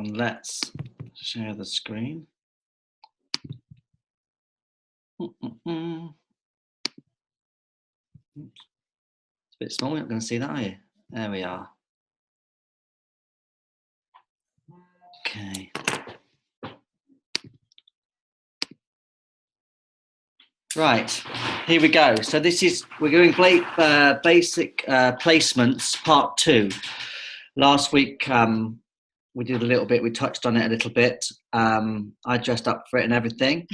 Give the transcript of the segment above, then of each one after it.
And let's share the screen. Oops. It's a bit small, you're not going to see that, are you? There we are. Okay. Right, here we go. So we're doing basic placements part 2. Last week we did a little bit, we touched on it a little bit. I dressed up for it and everything.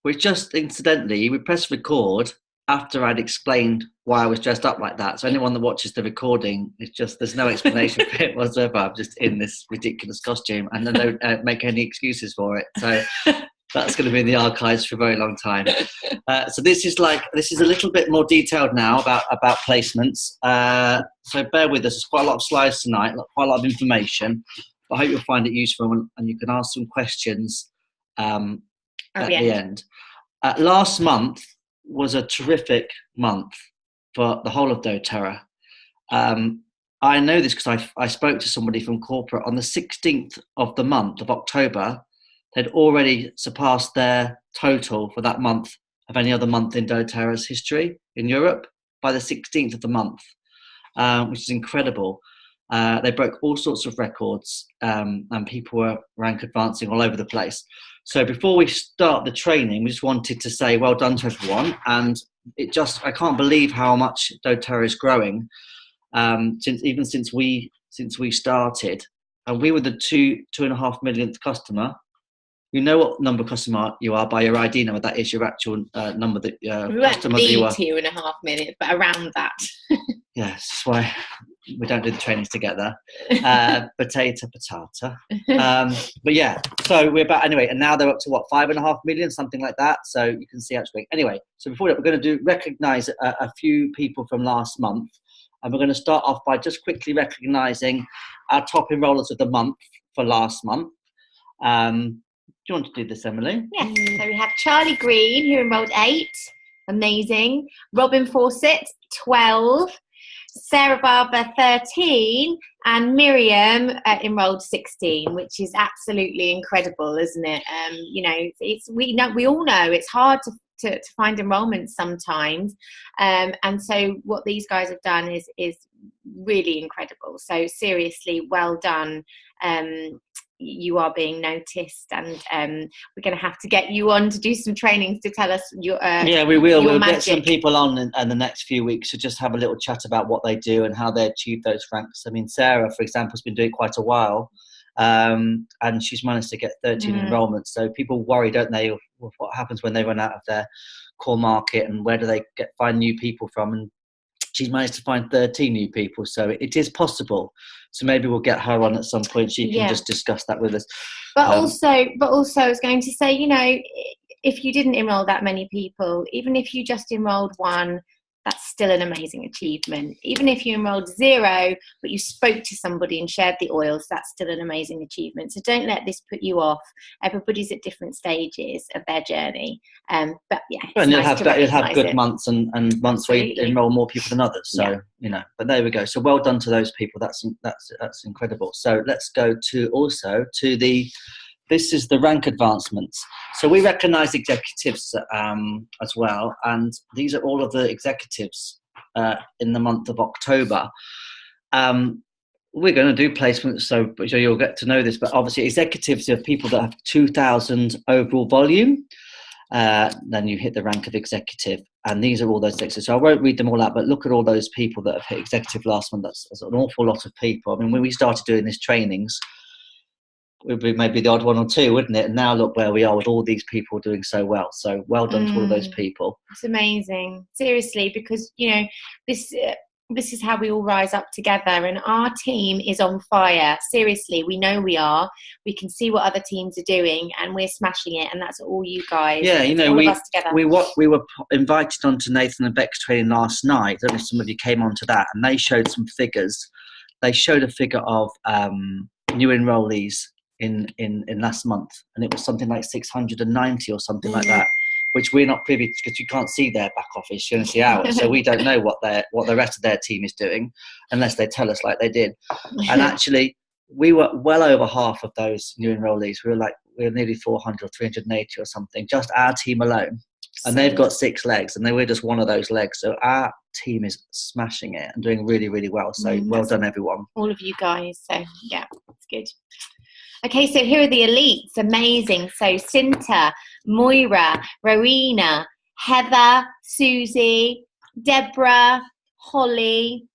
We just incidentally, we pressed record after I'd explained why I was dressed up like that. So anyone that watches the recording, it's just, there's no explanation for it whatsoever. I'm just in this ridiculous costume and I don't make any excuses for it. So that's going to be in the archives for a very long time. So this is a little bit more detailed now about placements. So bear with us. There's quite a lot of slides tonight, quite a lot of information. I hope you'll find it useful and you can ask some questions at the end. Last month was a terrific month for the whole of doTERRA. I know this because I spoke to somebody from corporate on the 16th of the month of October. They'd already surpassed their total for that month of any other month in doTERRA's history in Europe by the 16th of the month, which is incredible. They broke all sorts of records and people were rank advancing all over the place. So before we start the training, we just wanted to say well done to everyone. And I can't believe how much doTERRA is growing since we started. And we were the 2.5 millionth customer. You know what number customer you are by your ID number. That is your actual number that customer that you are. 2.5 million, but around that. Yes, that's why we don't do the trainings together. Potato. But yeah, so we're about anyway, and now they're up to what, 5.5 million, something like that. So you can see how it's going. Anyway, so before that, we're going to recognise a few people from last month, and we're going to start off by just quickly recognising our top enrollers of the month for last month. Do you want to do this, Emily? Yes. So we have Charlie Green, who enrolled 8. Amazing. Robin Fawcett, 12. Sarah Barber, 13. And Miriam enrolled 16, which is absolutely incredible, isn't it? We all know it's hard to find enrollments sometimes. And so what these guys have done is really incredible. So seriously, well done. You are being noticed, and we're going to have to get you on to do some trainings to tell us your we will. We'll magic. Get some people on in the next few weeks to just have a little chat about what they do and how they achieve those ranks. I mean, Sarah, for example, has been doing it quite a while, and she's managed to get 13 enrollments. So people worry, don't they, of what happens when they run out of their core market and where do they find new people from? And she's managed to find 13 new people, so it is possible. So maybe we'll get her on at some point. She can just discuss that with us. But also, I was going to say, if you didn't enroll that many people, even if you just enrolled 1, that's still an amazing achievement. Even if you enrolled 0, but you spoke to somebody and shared the oils, that's still an amazing achievement. So don't let this put you off. Everybody's at different stages of their journey. But yeah, and you'll have good months and months where you enroll more people than others. So but there we go. So well done to those people. That's incredible. So let's go to this is the rank advancements. So we recognise executives as well, and these are all of the executives in the month of October. We're going to do placements, so you'll get to know this, but obviously executives are people that have 2,000 overall volume. Then you hit the rank of executive, and these are all those executives. So I won't read them all out, but look at all those people that have hit executive last month. That's an awful lot of people. I mean, when we started doing these trainings, would be maybe the odd one or two, wouldn't it? And now look where we are with all these people doing so well. So well done to all of those people. It's amazing, seriously, because this is how we all rise up together, and our team is on fire. Seriously, we know we are. We can see what other teams are doing, and we're smashing it. And that's all you guys. Yeah, all of us together. We were invited onto Nathan and Beck's training last night. I don't know if some of you came onto that, and they showed some figures. They showed a figure of new enrollees in last month, and it was something like 690 or something like that, which we're not privy to because you can't see their back office, you only see ours, so we don't know what the rest of their team is doing unless they tell us like they did. And actually we were well over half of those new enrollees. We were nearly 400 or 380 or something, just our team alone. And they've got 6 legs, and they were just one of those legs. So our team is smashing it and doing really, really well. So well done, everyone. All of you guys. So yeah, it's good. Okay, so here are the elites. Amazing. So Cinta, Moira, Rowena, Heather, Susie, Deborah, Holly,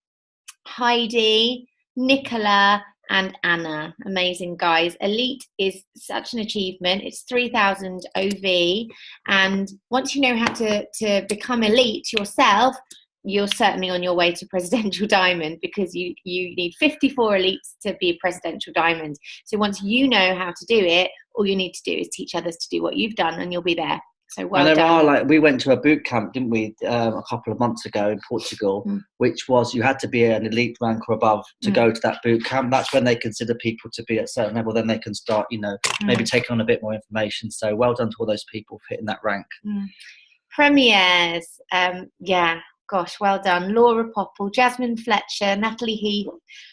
Heidi, Nicola, and Anna. Amazing, guys. Elite is such an achievement. It's 3,000 OV, and once you know how to become elite yourself, you're certainly on your way to Presidential Diamond, because you need 54 elites to be a Presidential Diamond. So once you know how to do it, all you need to do is teach others to do what you've done, and you'll be there. So well and there done. are, we went to a boot camp, didn't we, a couple of months ago in Portugal, which was you had to be an elite rank or above to go to that boot camp. That's when they consider people to be at a certain level. Then they can start, maybe taking on a bit more information. So well done to all those people for hitting that rank. Premiers, gosh, well done. Laura Popple, Jasmine Fletcher, Natalie Heath,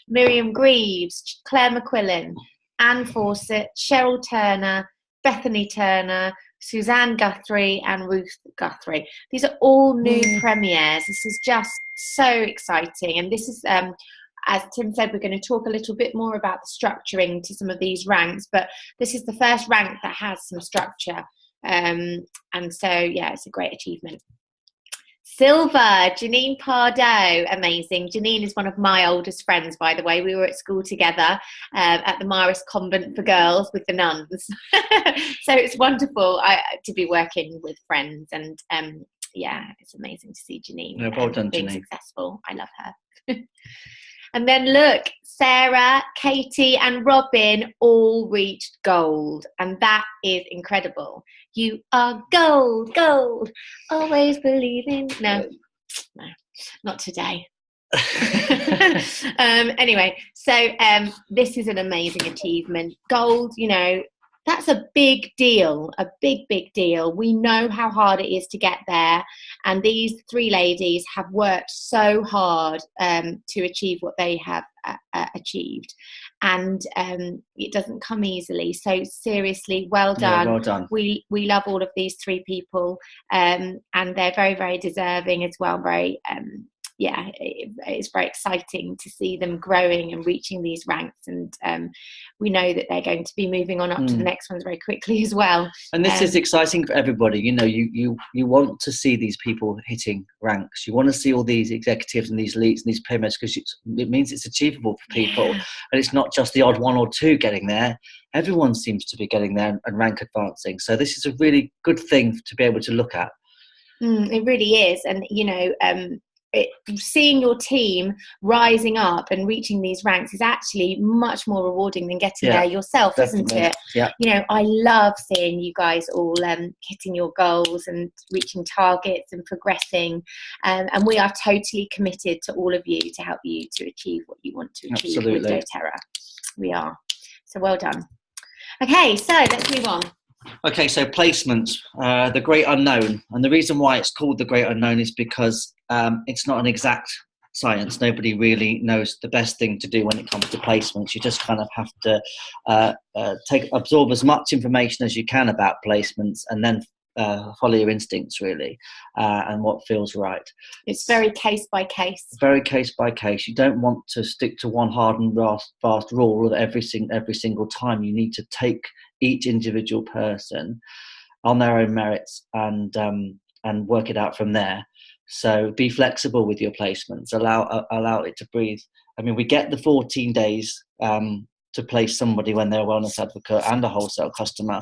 Miriam Greaves, Claire McQuillan, Anne Fawcett, Cheryl Turner, Bethany Turner, Suzanne Guthrie, and Ruth Guthrie. These are all new premiers. This is just so exciting. And this is, as Tim said, we're going to talk a little bit more about the structuring to some of these ranks, but this is the first rank that has some structure. And so, yeah, it's a great achievement. Silver, Janine Pardo, amazing. Janine is one of my oldest friends, by the way. We were at school together at the Marist Convent for Girls with the nuns. So it's wonderful to be working with friends, and it's amazing to see Janine well done, being Janine. successful. I love her. And then look, Sarah, Katie, and Robin all reached gold, and that is incredible. You are gold, gold, always believing. No, not today. Anyway, so this is an amazing achievement. Gold, that's a big deal, a big deal. We know how hard it is to get there, and these 3 ladies have worked so hard to achieve what they have achieved, and it doesn't come easily. So seriously, well done. Yeah, well done. We love all of these 3 people, and they're very, very deserving as well. Very it's very exciting to see them growing and reaching these ranks, and we know that they're going to be moving on up to the next ones very quickly as well. And this is exciting for everybody. You want to see these people hitting ranks. You want to see all these executives and these leads and these premiers, because it means it's achievable for people, and it's not just the odd 1 or 2 getting there. Everyone seems to be getting there and rank advancing. So this is a really good thing to be able to look at. It really is, and seeing your team rising up and reaching these ranks is actually much more rewarding than getting there yourself, definitely. Isn't it? Yeah. I love seeing you guys all hitting your goals and reaching targets and progressing, and we are totally committed to all of you to help you to achieve what you want to achieve with doTERRA. We are. So well done. Okay, so let's move on. Okay, so placements, the great unknown. And the reason why it's called the great unknown is because it's not an exact science. Nobody really knows the best thing to do when it comes to placements. You just kind of have to absorb as much information as you can about placements, and then follow your instincts, really, and what feels right. It's very case by case. Very case by case. You don't want to stick to one hard and fast rule every single time. You need to take each individual person on their own merits and work it out from there. So be flexible with your placements. Allow it to breathe. I mean, we get the 14 days to place somebody when they're a wellness advocate and a wholesale customer.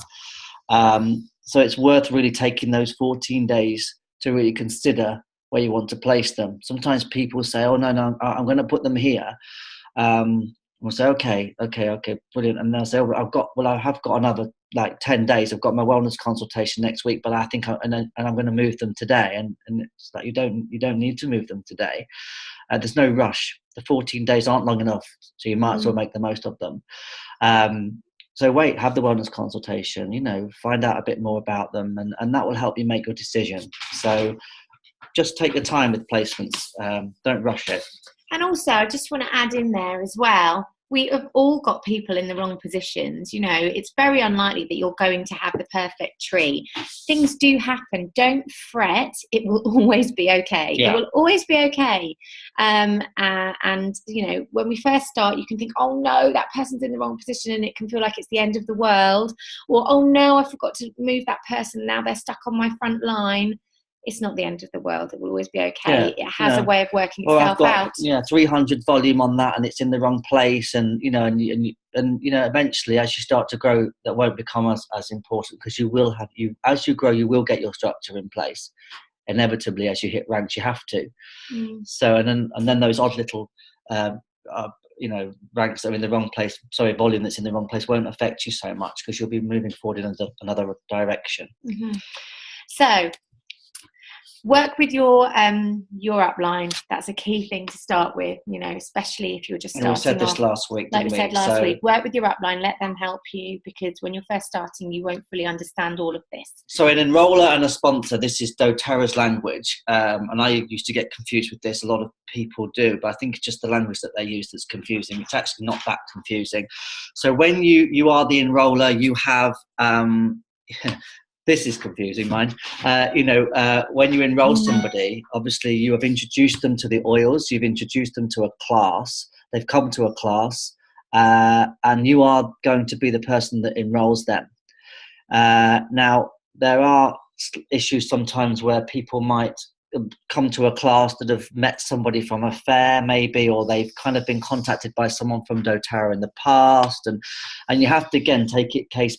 So it's worth really taking those 14 days to really consider where you want to place them. Sometimes people say, oh, no, I'm going to put them here. We'll say, okay, brilliant. And they'll say, I have got another 10 days. I've got my wellness consultation next week, but I think I'm going to move them today. And it's like, you don't need to move them today. There's no rush. The 14 days aren't long enough, so you might as well make the most of them. So wait, have the wellness consultation, find out a bit more about them, and that will help you make your decision. So just take your time with placements. Don't rush it. And also, I just want to add in there as well, we have all got people in the wrong positions. You know, it's very unlikely that you're going to have the perfect tree. Things do happen. Don't fret. It will always be okay. Yeah. It will always be okay. And, you know, when we first start, you can think, oh no, that person's in the wrong position, and it can feel like it's the end of the world. Or, oh no, I forgot to move that person. Now they're stuck on my front line. It's not the end of the world. It will always be okay. It has a way of working itself out. 300 volume on that, and it's in the wrong place, and you know, and you know, eventually, as you start to grow, that won't become as important, because as you grow, you will get your structure in place. Inevitably, as you hit ranks, you have to. So, and then those odd little, you know, ranks that are in the wrong place. Sorry, volume that's in the wrong place won't affect you so much, because you'll be moving forward in another direction. So, work with your upline. That's a key thing to start with, you know, especially if you're just starting. We said this last week, like we said last week. Work with your upline, let them help you, because when you're first starting, you won't fully understand all of this. So an enroller and a sponsor, this is doTERRA's language, and I used to get confused with this. A lot of people do, but I think it's just the language that they use that's confusing. It's actually not that confusing. So when you are the enroller, you have this is confusing, mind. When you enroll somebody, obviously you have introduced them to the oils, you've introduced them to a class, they've come to a class, and you are going to be the person that enrolls them. Now, there are issues sometimes where people might come to a class that have met somebody from a fair, maybe, or they've kind of been contacted by someone from doTERRA in the past, and you have to, again, take it case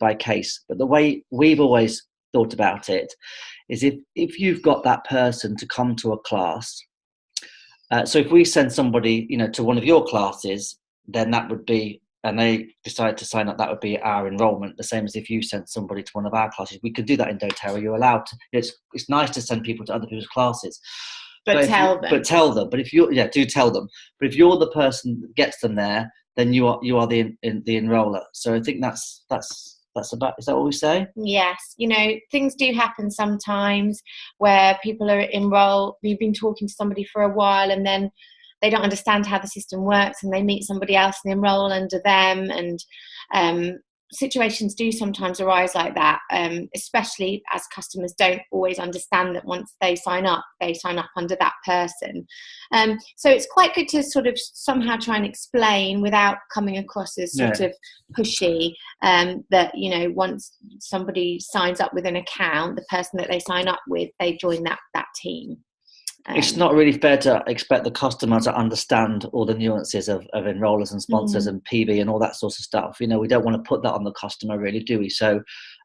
by case. But the way we've always thought about it is if you've got that person to come to a class, so if we send somebody, you know, to one of your classes, then that would be, and they decide to sign up, that would be our enrollment. The same as if you sent somebody to one of our classes. We could do that in doTERRA. You're allowed to. It's nice to send people to other people's classes, but tell them. But if you're, do tell them. But if you're the person that gets them there, then you are the enroller. So I think that's about, is that what we say? Yes. You know, things do happen sometimes where people are enrolled. You've been talking to somebody for a while, and then they don't understand how the system works, and they meet somebody else and enroll under them. And situations do sometimes arise like that, especially as customers don't always understand that once they sign up under that person. So it's quite good to sort of somehow try and explain without coming across as sort of pushy, that, you know, once somebody signs up with an account, the person that they sign up with, they join that team. It's not really fair to expect the customer to understand all the nuances of enrollers and sponsors and PV and all that sort of stuff. You know, we don't want to put that on the customer, really, do we? So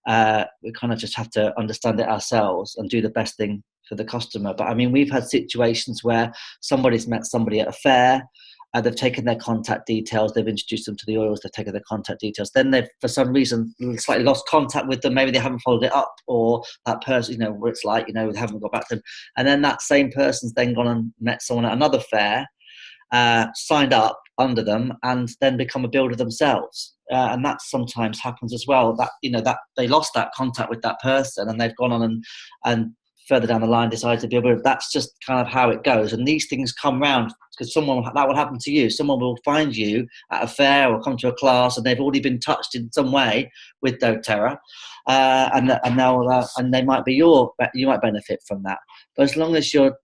we kind of just have to understand it ourselves and do the best thing for the customer. But I mean, we've had situations where somebody's met somebody at a fair, they've taken their contact details, they've introduced them to the oils, they've taken their contact details, then they've, for some reason, slightly lost contact with them, maybe they haven't followed it up, or that person, you know, where it's like, you know, they haven't got back to them, and then that same person's then gone and met someone at another fair, signed up under them, and then become a builder themselves. And that sometimes happens as well, that, you know, that they lost that contact with that person, and they've gone on and further down the line decided to be a builder. That's just kind of how it goes. And these things come round because that will happen to you. Someone will find you at a fair or come to a class, and they've already been touched in some way with doTERRA, and they might be you might benefit from that. But as long as you're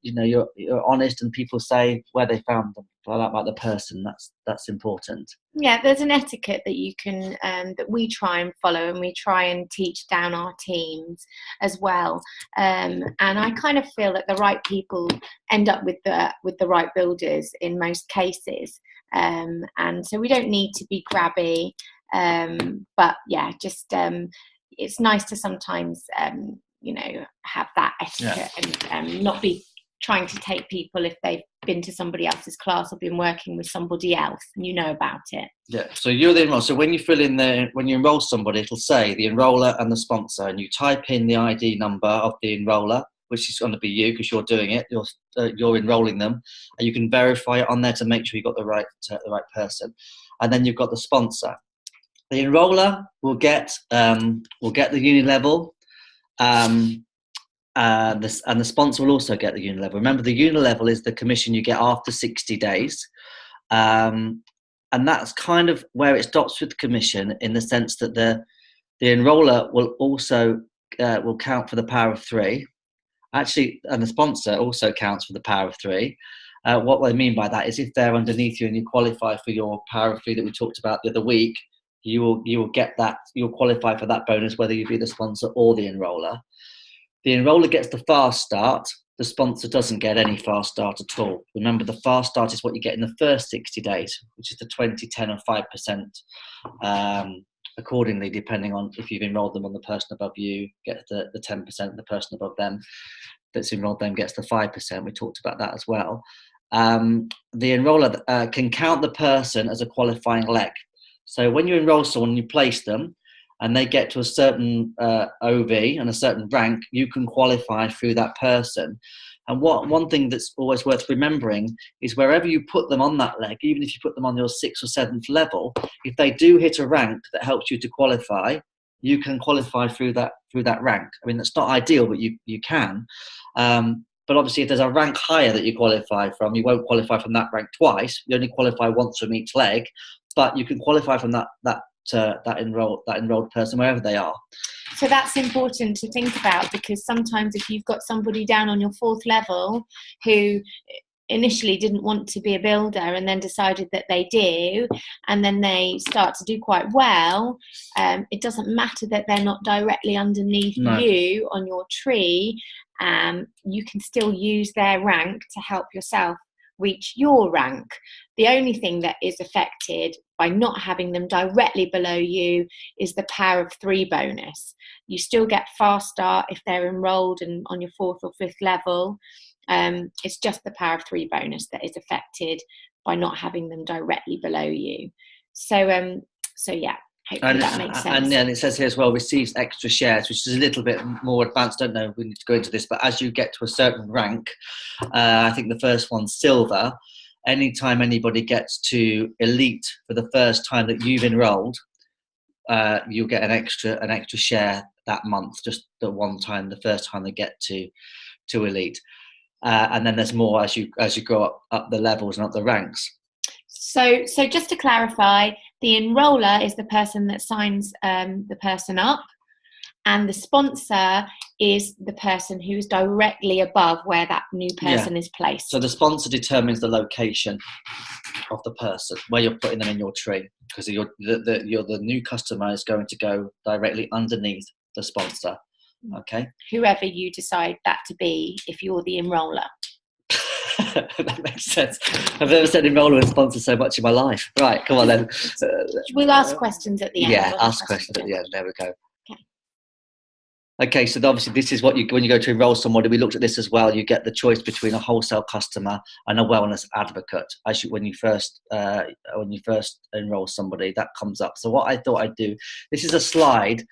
honest and people say where they found them, about the person, that's important. Yeah, there's an etiquette that you can that we try and follow, and we try and teach down our teams as well. And I kind of feel that the right people end up with the right builders in most cases. And so we don't need to be grabby. But yeah, just it's nice to sometimes have that etiquette, and not be trying to take people if they've been to somebody else's class or been working with somebody else and you know about it. Yeah, so you're the enroller. So when you fill in when you enroll somebody, it'll say the enroller and the sponsor, and you type in the ID number of the enroller, which is going to be you because you're doing it. You're enrolling them, and you can verify it on there to make sure you got the right person. And then you've got the sponsor. The enroller will get the uni level. And the sponsor will also get the unilevel. Remember, the unilevel is the commission you get after 60 days. And And that's kind of where it stops with commission, in the sense that the enroller will also will count for the power of 3. Actually, and the sponsor also counts for the power of 3. What I mean by that is, if they're underneath you and you qualify for your power of 3 that we talked about the other week, you will get that. You'll qualify for that bonus whether you be the sponsor or the enroller. The enroller gets the fast start. The sponsor doesn't get any fast start at all. Remember, the fast start is what you get in the first 60 days, which is the 20, 10 and 5%, accordingly, depending on if you've enrolled them on the person above you, gets the 10%, the person above them that's enrolled them gets the 5%. We talked about that as well. The enroller can count the person as a qualifying leg. So when you enroll someone, you place them, and they get to a certain OV and a certain rank, you can qualify through that person. And one thing that's always worth remembering is, wherever you put them on that leg, even if you put them on your 6th or 7th level, if they do hit a rank that helps you to qualify, you can qualify through that rank. I mean, that's not ideal, but you can. But obviously, if there's a rank higher that you qualify from, you won't qualify from that rank twice. You only qualify once from each leg, but you can qualify from that enrolled person wherever they are. So that's important to think about, because sometimes if you've got somebody down on your 4th level who initially didn't want to be a builder and then decided that they do, and then they start to do quite well, it doesn't matter that they're not directly underneath you on your tree. You can still use their rank to help yourself reach your rank. The only thing that is affected by not having them directly below you is the power of 3 bonus. You still get fast start if they're enrolled and on your 4th or 5th level. It's just the power of 3 bonus that is affected by not having them directly below you. So yeah, hopefully that makes sense. And then it says here as well, receives extra shares, which is a little bit more advanced. Don't know if we need to go into this, but as you get to a certain rank, I think the first one's silver. Anytime anybody gets to elite for the first time that you've enrolled, you'll get an extra share that month, just the one time, the first time they get to elite. And then there's more as you go up the levels and up the ranks. So just to clarify, the enroller is the person that signs the person up, and the sponsor is the person who's directly above where that new person is placed. So the sponsor determines the location of the person, where you're putting them in your tree, because the new customer is going to go directly underneath the sponsor. Okay. Whoever you decide that to be, if you're the enroller. That makes sense. I've never said enroller and sponsor so much in my life. Right, come on then. We'll ask questions at the end. Yeah, ask questions at the end. There we go. Okay, so obviously this is what when you go to enroll somebody, we looked at this as well. You get the choice between a wholesale customer and a wellness advocate. When you first enroll somebody, that comes up. So what I thought I'd do, this is a slide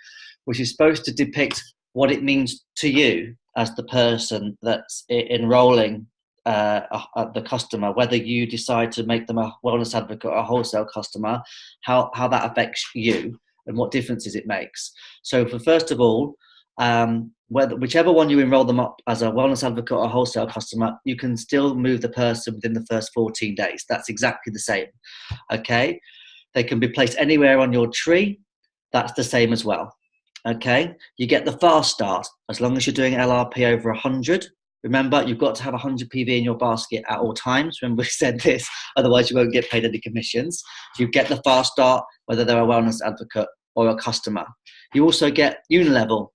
which is supposed to depict what it means to you as the person that's enrolling the customer, whether you decide to make them a wellness advocate or a wholesale customer, how that affects you and what differences it makes. So first of all, whichever one you enroll them up as a wellness advocate or a wholesale customer, you can still move the person within the first 14 days. That's exactly the same. Okay, they can be placed anywhere on your tree. That's the same as well. Okay, you get the fast start as long as you're doing LRP over 100. Remember, you've got to have 100 PV in your basket at all times. Remember we said this, otherwise you won't get paid any commissions. You get the fast start whether they're a wellness advocate or a customer. You also get unilevel,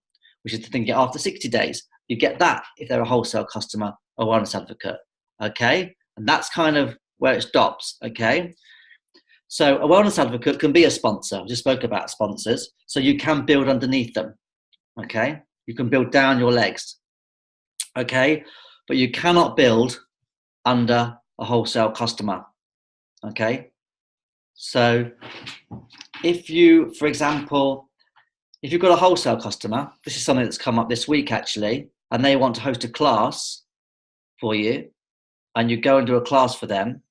which is the thing you get after 60 days. You get that if they're a wholesale customer or wellness advocate. Okay, and that's kind of where it stops. Okay. So a wellness advocate can be a sponsor. I just spoke about sponsors. So you can build underneath them. Okay. You can build down your legs. Okay. But you cannot build under a wholesale customer. Okay. So if you, for example, if you've got a wholesale customer, this is something that's come up this week actually, and they want to host a class for you, and you go and do a class for them,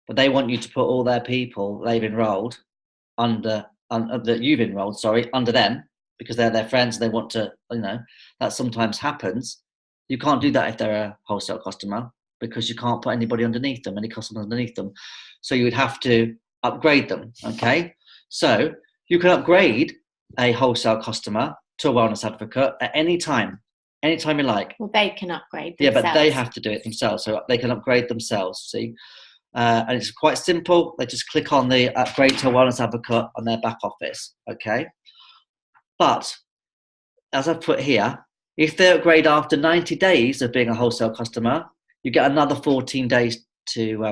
but they want you to put all their people they've enrolled that you've enrolled, under them, because they're their friends and they want to, that sometimes happens. You can't do that if they're a wholesale customer, because you can't put anybody underneath them, any customers underneath them. So you would have to upgrade them. Okay, so you can upgrade a wholesale customer to a wellness advocate at any time you like. Well, they can upgrade themselves. Yeah, but they have to do it themselves, so they can upgrade themselves. See, and it's quite simple. They just click on the upgrade to a wellness advocate on their back office. Okay, but as I've put here, if they upgrade after 90 days of being a wholesale customer, you get another 14 days to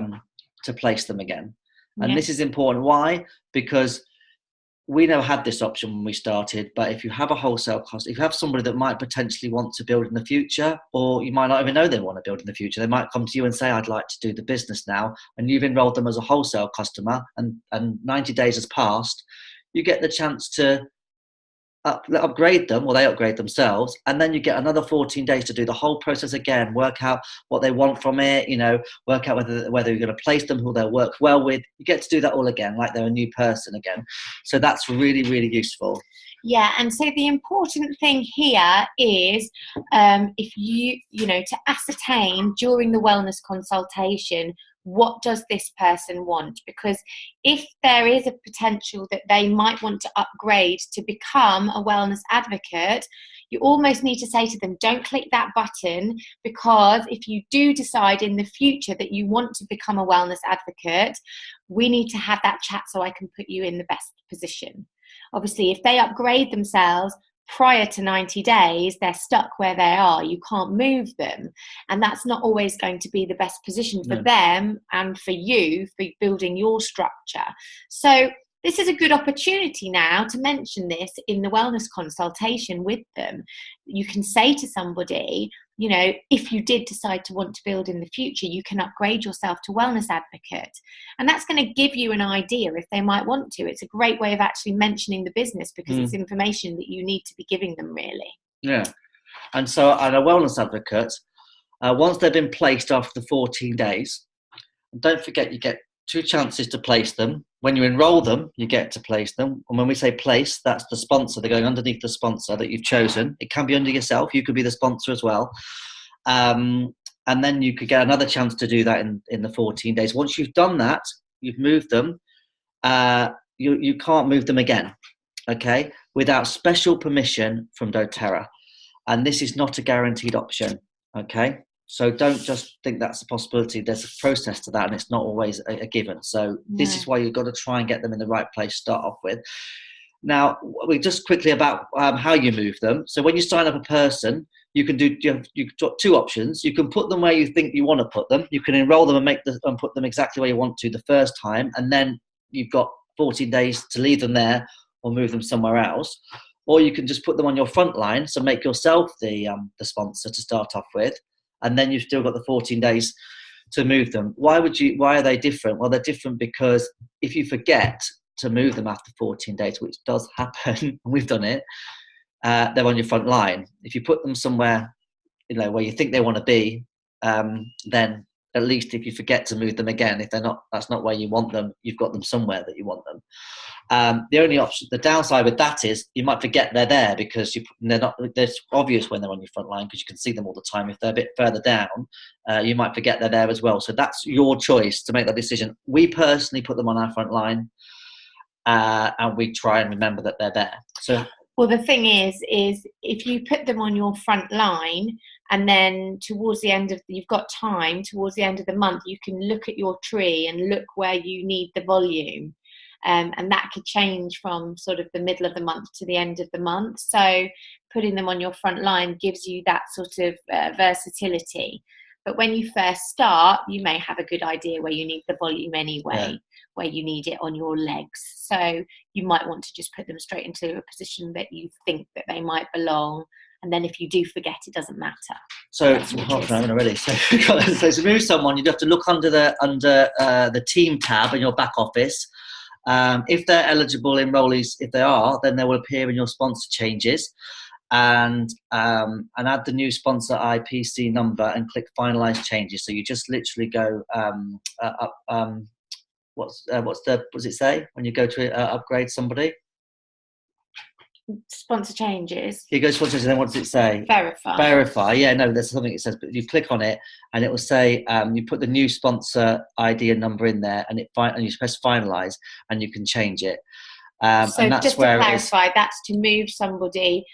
place them again. And this is important. Why? Because we never had this option when we started, but if you have a wholesale cost, if you have somebody that might potentially want to build in the future, or you might not even know they want to build in the future, they might come to you and say, I'd like to do the business now, and you've enrolled them as a wholesale customer, and 90 days has passed, you get the chance to upgrade them, or they upgrade themselves, and then you get another 14 days to do the whole process again, work out what they want from it, work out whether you're going to place them, who they'll work well with. You get to do that all again, like they're a new person again. So that's really, really useful. Yeah, and so the important thing here is if to ascertain during the wellness consultation, what does this person want? Because if there is a potential that they might want to upgrade to become a wellness advocate, you almost need to say to them, don't click that button, because if you do decide in the future that you want to become a wellness advocate, we need to have that chat so I can put you in the best position. Obviously, if they upgrade themselves prior to 90 days, they're stuck where they are. You can't move them. And that's not always going to be the best position for them and for you for building your structure. So this is a good opportunity now to mention this in the wellness consultation with them. You can say to somebody, if you did decide to want to build in the future, you can upgrade yourself to wellness advocate. And that's going to give you an idea if they might want to. It's a great way of actually mentioning the business, because it's information that you need to be giving them, really. Yeah. And so on a wellness advocate, once they've been placed after the 14 days, don't forget you get 2 chances to place them. When you enroll them, you get to place them. And when we say place, that's the sponsor. They're going underneath the sponsor that you've chosen. It can be under yourself. You could be the sponsor as well. And then you could get another chance to do that in the 14 days. Once you've done that, you've moved them, you can't move them again, okay, without special permission from doTERRA. And this is not a guaranteed option, okay? So don't just think that's a possibility. There's a process to that, and it's not always a given. So this is why you've got to try and get them in the right place to start off with. Now, we just quickly about how you move them. So when you sign up a person, you've got 2 options. You can put them where you think you want to put them. You can enroll them and put them exactly where you want to the first time, and then you've got 14 days to leave them there or move them somewhere else. Or you can just put them on your front line, so make yourself the sponsor to start off with, and then you've still got the 14 days to move them. Why are they different? Well, they're different because if you forget to move them after 14 days, which does happen, and we've done it, they're on your front line. If you put them somewhere, where you think they want to be, then at least if you forget to move them again, if that's not where you want them, you've got them somewhere that you want them. The only option, the downside with that is you might forget they're there, because they're obvious when they're on your front line, because you can see them all the time. If they're a bit further down, you might forget they're there as well. So that's your choice to make that decision. We personally put them on our front line, and we try and remember that they're there. So, well, the thing is if you put them on your front line, and then towards the end of you've got time towards the end of the month, you can look at your tree and look where you need the volume. And that could change from sort of the middle of the month to the end of the month. So putting them on your front line gives you that sort of versatility. But when you first start, you may have a good idea where you need the volume anyway, where you need it on your legs. So you might want to just put them straight into a position that you think that they might belong. And then if you do forget, it doesn't matter. So already. So to move someone, you'd have to look under the team tab in your back office. If they're eligible enrollees, if they are, then they will appear in your sponsor changes, and add the new sponsor IPC number and click finalize changes. So you just literally go what does it say when you go to upgrade somebody? sponsor changes. You go to sponsor changes, and then what does it say? Verify. Yeah, no, there's something it says, but you click on it and it will say you put the new sponsor ID and number in there, and you press finalize, and you can change it. So and that's just to where clarify, that's to move somebody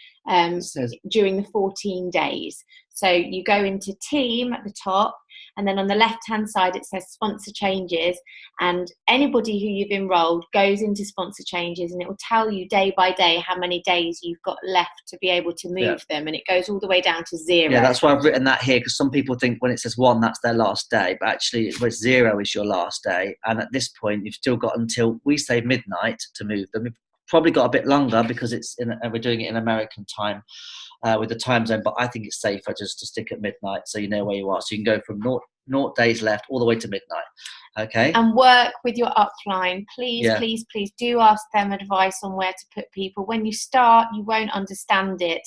during the 14 days. So you go into team at the top, and then on the left-hand side it says sponsor changes, and anybody who you've enrolled goes into sponsor changes, and it will tell you day by day how many days you've got left to be able to move them, and it goes all the way down to 0. Yeah, that's why I've written that here, because some people think when it says 1, that's their last day, but actually 0 is your last day, and at this point you've still got until, we say, midnight to move them. We've probably got a bit longer because we're doing it in American time. With the time zone, but I think it's safer just to stick at midnight, so you know where you are. So you can go from 0 days left all the way to midnight. Okay. And work with your upline. Please do ask them advice on where to put people. When you start, you won't understand it,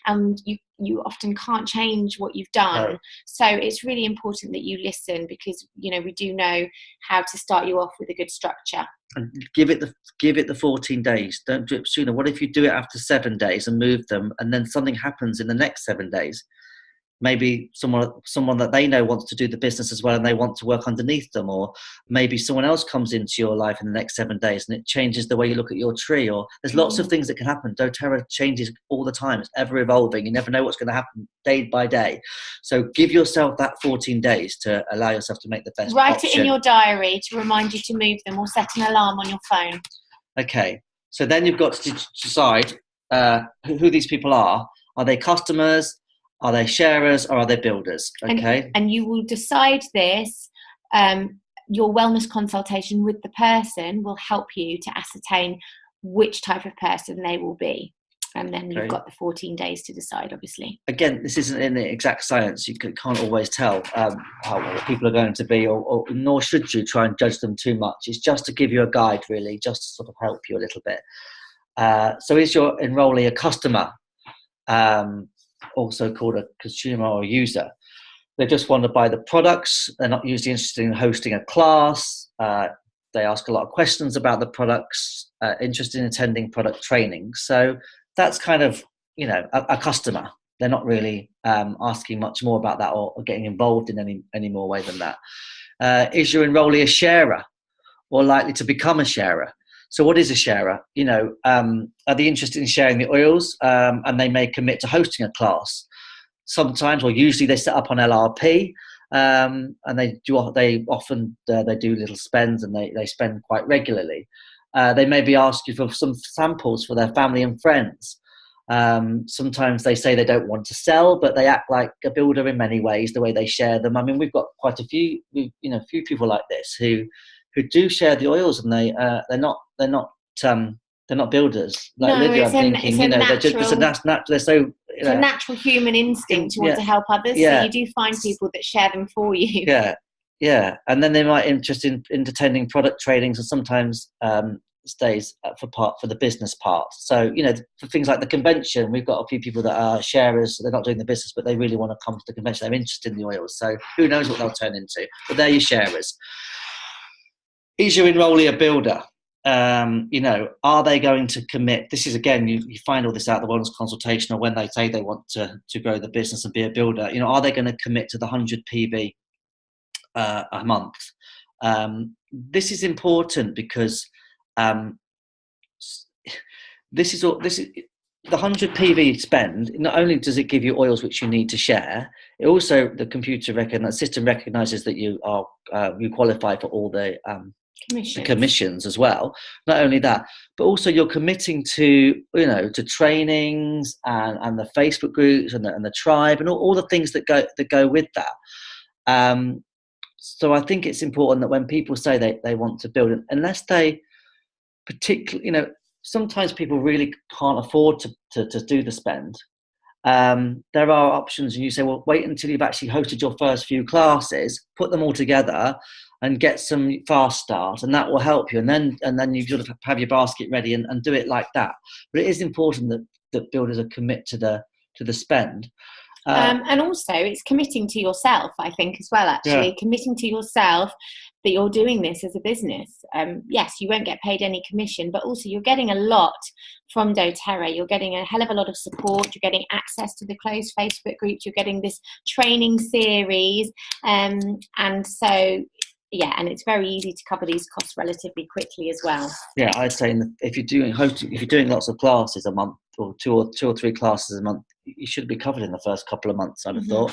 and you often can't change what you've done. No. So it's really important that you listen, because we do know how to start you off with a good structure. And give it the 14 days. Don't do it sooner. What if you do it after 7 days and move them, and then something happens in the next 7 days? Maybe someone that they know wants to do the business as well, and they want to work underneath them, or maybe someone else comes into your life in the next 7 days and it changes the way you look at your tree. Or there's lots of things that can happen. doTERRA changes all the time. It's ever evolving. You never know what's going to happen day by day. So give yourself that 14 days to allow yourself to make the best Write option. it in your diary to remind you to move them, or set an alarm on your phone. Okay. So then you've got to decide who these people are. Are they customers? Are they sharers, or are they builders? Okay. And you will decide this. Your wellness consultation with the person will help you to ascertain which type of person they will be. And then you've got the 14 days to decide, obviously. Again, this isn't in the exact science. You can't always tell how people are going to be, or nor should you try and judge them too much. It's just to give you a guide, really, just to sort of help you a little bit. So is your enrollee a customer? Also called a consumer or a user. They just want to buy the products. They're not usually interested in hosting a class. They ask a lot of questions about the products, interested in attending product training. So that's kind of, a customer. They're not really asking much more about that, or getting involved in any more way than that. Is your enrollee a sharer, or likely to become a sharer? So what is a sharer? Are they interested in sharing the oils, and they may commit to hosting a class? Sometimes, or usually, they set up on LRP, and they often do little spends, and they spend quite regularly. They maybe ask you for some samples for their family and friends. Sometimes they say they don't want to sell, but they act like a builder in many ways, the way they share them. I mean, we've got quite a few people like this who do share the oils, and they're not builders. Like Lydia, I'm thinking, it's a natural human instinct to want to help others. Yeah. So you do find people that share them for you. Yeah. And then they might interest in attending product trainings, and sometimes stays for the business part. So for things like the convention, we've got a few people that are sharers. They're not doing the business, but they really want to come to the convention. They're interested in the oils. So who knows what they'll turn into? But they're your sharers. Is your enrollee a builder? Are they going to commit? This is, again, you find all this out at the wellness consultation, or when they say they want to grow the business and be a builder. Are they going to commit to the 100 PV a month? This is important because this is the 100 PV spend. Not only does it give you oils which you need to share, it also, the system recognizes that you qualify for all the commissions as well. Not only that, but also you're committing to trainings and the Facebook groups and the tribe and all the things that go with that. So I think it's important that when people say they want to build, unless they particularly, sometimes people really can't afford to do the spend. There are options, and you say, well, wait until you've actually hosted your first few classes, put them all together, and get some fast start, and that will help you. And then you sort of have your basket ready and do it like that. But it is important that builders are commit to the spend. And also, it's committing to yourself, I think, as well, actually. Yeah. Committing to yourself, that you're doing this as a business. Yes, you won't get paid any commission, but also you're getting a lot from doTERRA. You're getting a hell of a lot of support. You're getting access to the closed Facebook groups. You're getting this training series. And so, yeah, and it's very easy to cover these costs relatively quickly as well. Yeah, I'd say if you're doing lots of classes a month, or two or three classes a month, you should be covered in the first couple of months, I'd have thought.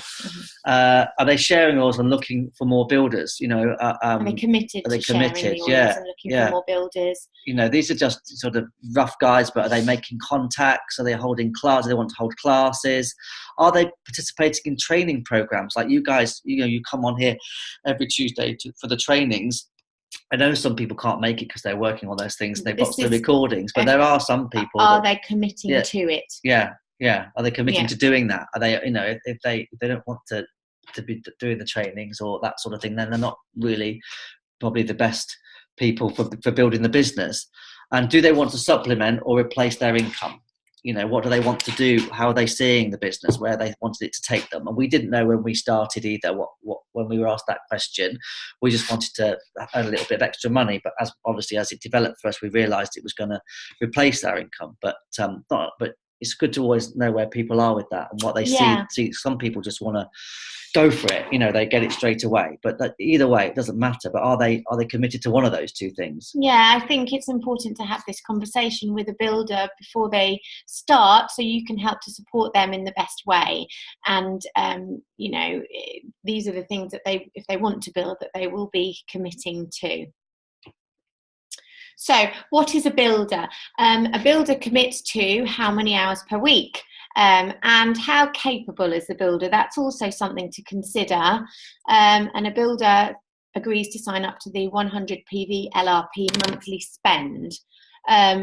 Are they sharing yours and looking for more builders? Are they committed to sharing the oils and looking for more builders? These are just sort of rough guides, but are they making contacts? Are they holding classes? Do they want to hold classes? Are they participating in training programs? Like you guys, you come on here every Tuesday for the trainings. I know some people can't make it because they're working on those things. They've got the recordings, but there are some people. Are they committing to it? Yeah. Are they committing to doing that? Are they, if they don't want to be doing the trainings or that sort of thing, then they're not really probably the best people for building the business. And do they want to supplement or replace their income? What do they want to do? How are they seeing the business? Where they wanted it to take them? And we didn't know when we started either. When we were asked that question, we just wanted to earn a little bit of extra money. But as it developed for us, we realised it was going to replace our income. But it's good to always know where people are with that and what they see. Some people just want to go for it, they get it straight away. But either way, it doesn't matter. But are they committed to one of those two things? Yeah, I think it's important to have this conversation with a builder before they start, so you can help to support them in the best way. And these are the things that if they want to build, that they will be committing to. So what is a builder? A builder commits to how many hours per week, and how capable is the builder? That's also something to consider. And a builder agrees to sign up to the 100 PV LRP monthly spend,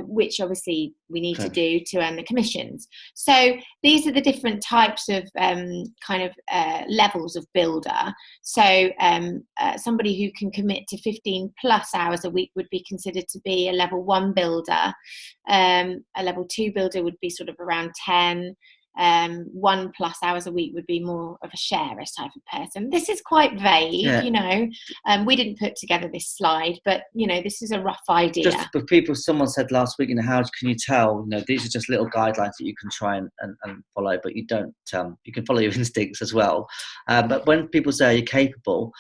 which obviously we need to do to earn the commissions. So these are the different types of levels of builder. So somebody who can commit to 15 plus hours a week would be considered to be a level 1 builder. A level 2 builder would be sort of around 10. 1+ hours a week would be more of a sharer type of person. This is quite vague, we didn't put together this slide, but this is a rough idea. Just for people, someone said last week, how can you tell, these are just little guidelines that you can try and follow, but you don't, you can follow your instincts as well. But when people say, are you capable?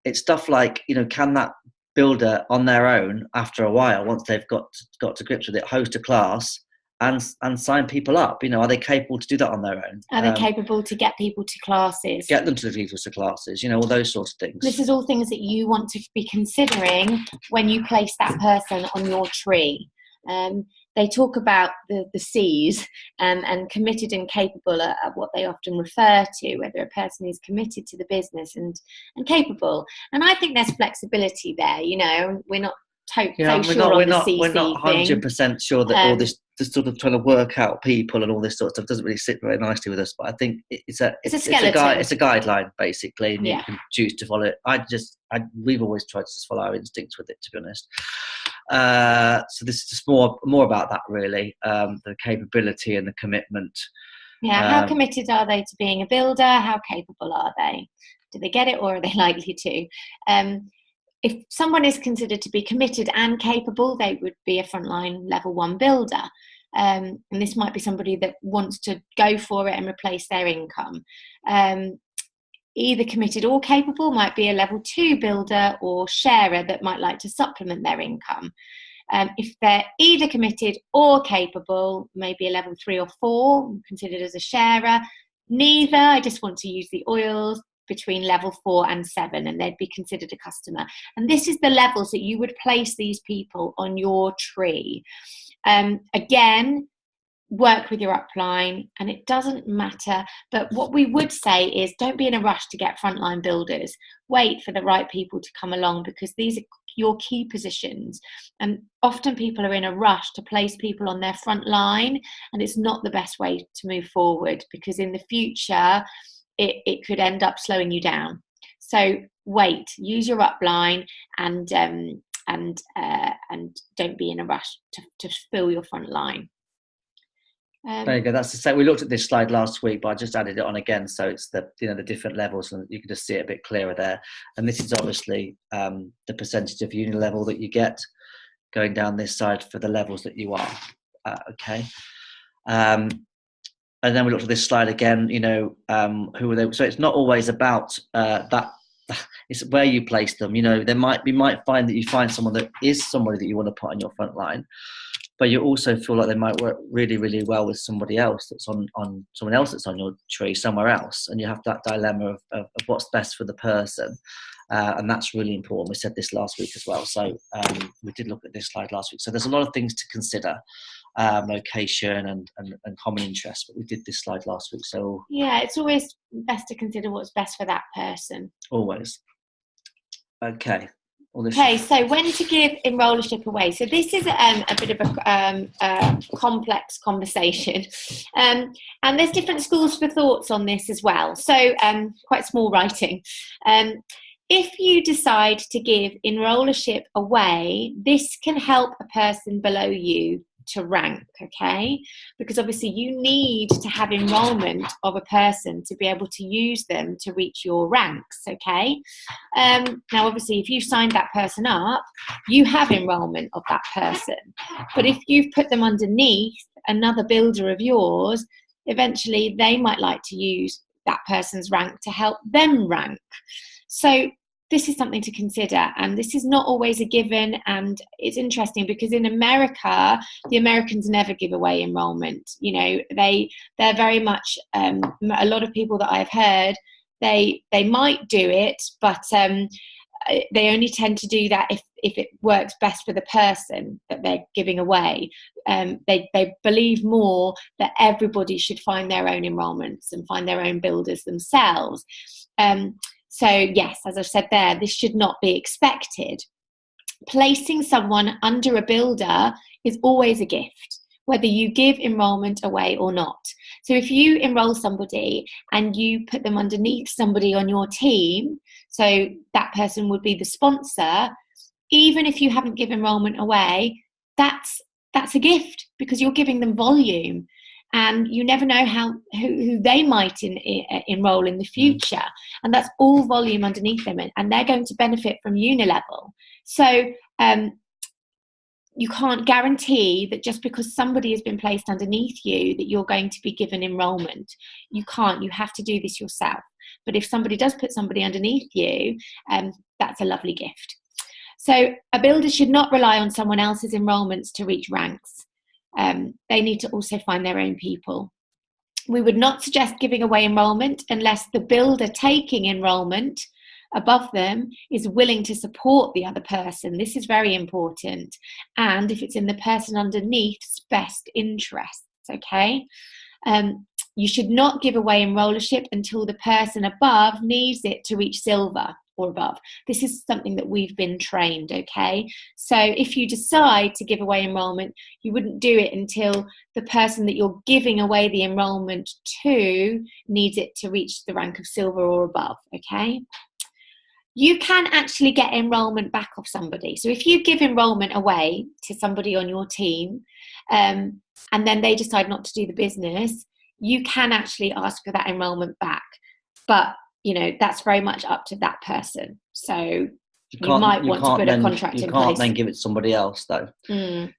It's stuff like, can that builder on their own, after a while, once they've got to grips with it, host a class and sign people up? Are they capable to do that on their own? Are they capable to get people to classes? Get them to classes, all those sorts of things. This is all things that you want to be considering when you place that person on your tree. They talk about the C's, and committed and capable are what they often refer to, whether a person is committed to the business and capable. And I think there's flexibility there. We're not we're not 100% sure that all this sort of trying to work out people and all this sort of stuff doesn't really sit very nicely with us. But I think it's a guideline basically, and you can choose to follow it. We've always tried to just follow our instincts with it, to be honest. So this is just more about that, really, the capability and the commitment. How committed are they to being a builder? How capable are they? Do they get it, or are they likely to? If someone is considered to be committed and capable, they would be a frontline level 1 builder. And this might be somebody that wants to go for it and replace their income. Either committed or capable might be a level 2 builder or sharer that might like to supplement their income. If they're either committed or capable, maybe a level 3 or 4, considered as a sharer. Neither, I just want to use the oils, between level 4 and 7, and they'd be considered a customer. And this is the levels that you would place these people on your tree. Again, work with your upline, and it doesn't matter. But what we would say is, don't be in a rush to get frontline builders. Wait for the right people to come along, because these are your key positions. And often people are in a rush to place people on their front line, and it's not the best way to move forward, because in the future, it could end up slowing you down. So wait, use your upline, and don't be in a rush to fill your front line. There you go. That's the same. We looked at this slide last week, but I just added it on again, so it's the the different levels, and you can just see it a bit clearer there. And this is obviously the percentage of uni level that you get going down this side for the levels that you are. Okay. And then we looked at this slide again. Who are they? So it's not always about that. It's where you place them. We might find that you find someone that is somebody that you want to put on your front line, but you also feel like they might work really, really well with somebody else that's on someone else that's on your tree somewhere else, and you have that dilemma of what's best for the person, and that's really important. We said this last week as well, so we did look at this slide last week. So there's a lot of things to consider, location and common interests, but we did this slide last week. So yeah, it's always best to consider what's best for that person. Always. Okay. Okay, so when to give enrollership away. So this is a bit of a complex conversation, and there's different schools for thoughts on this as well. So quite small writing. If you decide to give enrollership away, this can help a person below you to rank, okay? Because obviously you need to have enrollment of a person to be able to use them to reach your ranks, okay? Now obviously if you signed that person up, you have enrollment of that person. But if you've put them underneath another builder of yours, eventually they might like to use that person's rank to help them rank. So this is something to consider, and this is not always a given. And it's interesting because in America, the Americans never give away enrollment. They're very much a lot of people that I've heard, they might do it, but they only tend to do that if it works best for the person that they're giving away. They believe more that everybody should find their own enrollments and find their own builders themselves. So yes, as I've said there, this should not be expected. Placing someone under a builder is always a gift, whether you give enrolment away or not. So if you enroll somebody and you put them underneath somebody on your team, so that person would be the sponsor, even if you haven't given enrolment away, that's a gift because you're giving them volume. And you never know who they might enroll in the future. And that's all volume underneath them. And they're going to benefit from unilevel. So you can't guarantee that just because somebody has been placed underneath you that you're going to be given enrollment. You can't. You have to do this yourself. But if somebody does put somebody underneath you, that's a lovely gift. So a builder should not rely on someone else's enrollments to reach ranks. They need to also find their own people. We would not suggest giving away enrolment unless the builder taking enrolment above them is willing to support the other person. This is very important. And if it's in the person underneath's best interests, okay? You should not give away enrollership until the person above needs it to reach silver or above. This is something that we've been trained, okay? So if you decide to give away enrolment, you wouldn't do it until the person that you're giving away the enrolment to needs it to reach the rank of silver or above, okay? You can actually get enrolment back off somebody. So if you give enrolment away to somebody on your team, and then they decide not to do the business, you can actually ask for that enrolment back. But that's very much up to that person. So you might want to put a contract in place. You can't then give it to somebody else, though. You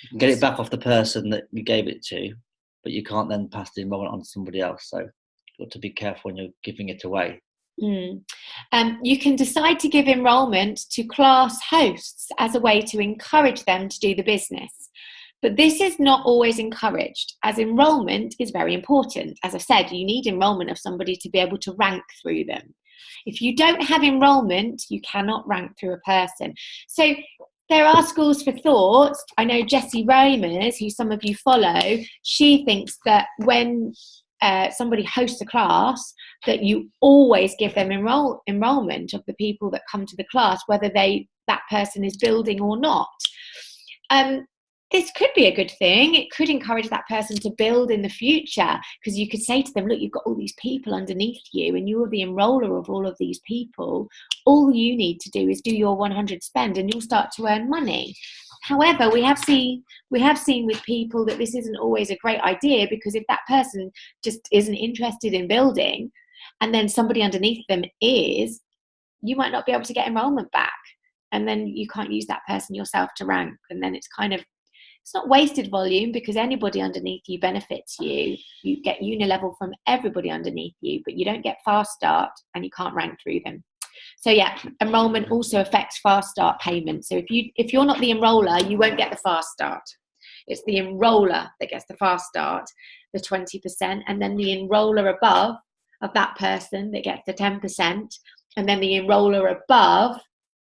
can get it back off the person that you gave it to, but you can't then pass the enrolment on to somebody else. So you've got to be careful when you're giving it away. You can decide to give enrolment to class hosts as a way to encourage them to do the business. But this is not always encouraged, as enrolment is very important. As I said, you need enrolment of somebody to be able to rank through them. If you don't have enrolment, you cannot rank through a person. So there are schools for thought. I know Jessie Ramers, who some of you follow, she thinks that when somebody hosts a class, that you always give them enrolment of the people that come to the class, whether that person is building or not. This could be a good thing. It could encourage that person to build in the future, because you could say to them, look, you've got all these people underneath you and you're the enroller of all of these people. All you need to do is do your 100 spend and you'll start to earn money. However, we have seen with people that this isn't always a great idea, because if that person just isn't interested in building, and then somebody underneath them is, you might not be able to get enrollment back, and then you can't use that person yourself to rank, and then it's not wasted volume, because anybody underneath you benefits you. You get unilevel from everybody underneath you, but you don't get fast start, and you can't rank through them. So yeah, enrollment also affects fast start payment. So if you're not the enroller, you won't get the fast start. It's the enroller that gets the fast start, the 20%, and then the enroller above of that person that gets the 10%, and then the enroller above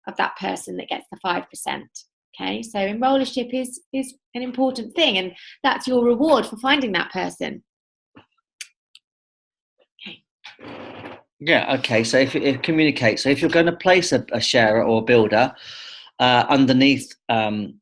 of that person that gets the 5%. Okay, so enrollership is an important thing, and that's your reward for finding that person. Okay. Yeah, okay. So if communicate. So if you're going to place a sharer or a builder underneath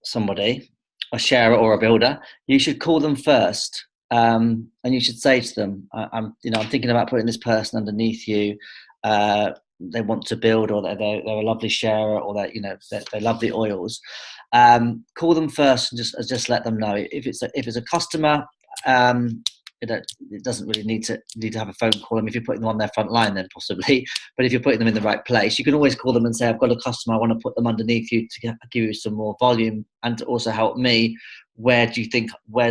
somebody, a sharer or a builder, you should call them first, and you should say to them, I'm thinking about putting this person underneath you. They want to build, or they're a lovely sharer, or they love the oils. Call them first and just let them know. If it's a customer, it doesn't really need to have a phone call. If you're putting them on their front line, then possibly. But if you're putting them in the right place, you can always call them and say, I've got a customer, I want to put them underneath you to give you some more volume and to also help me. Where's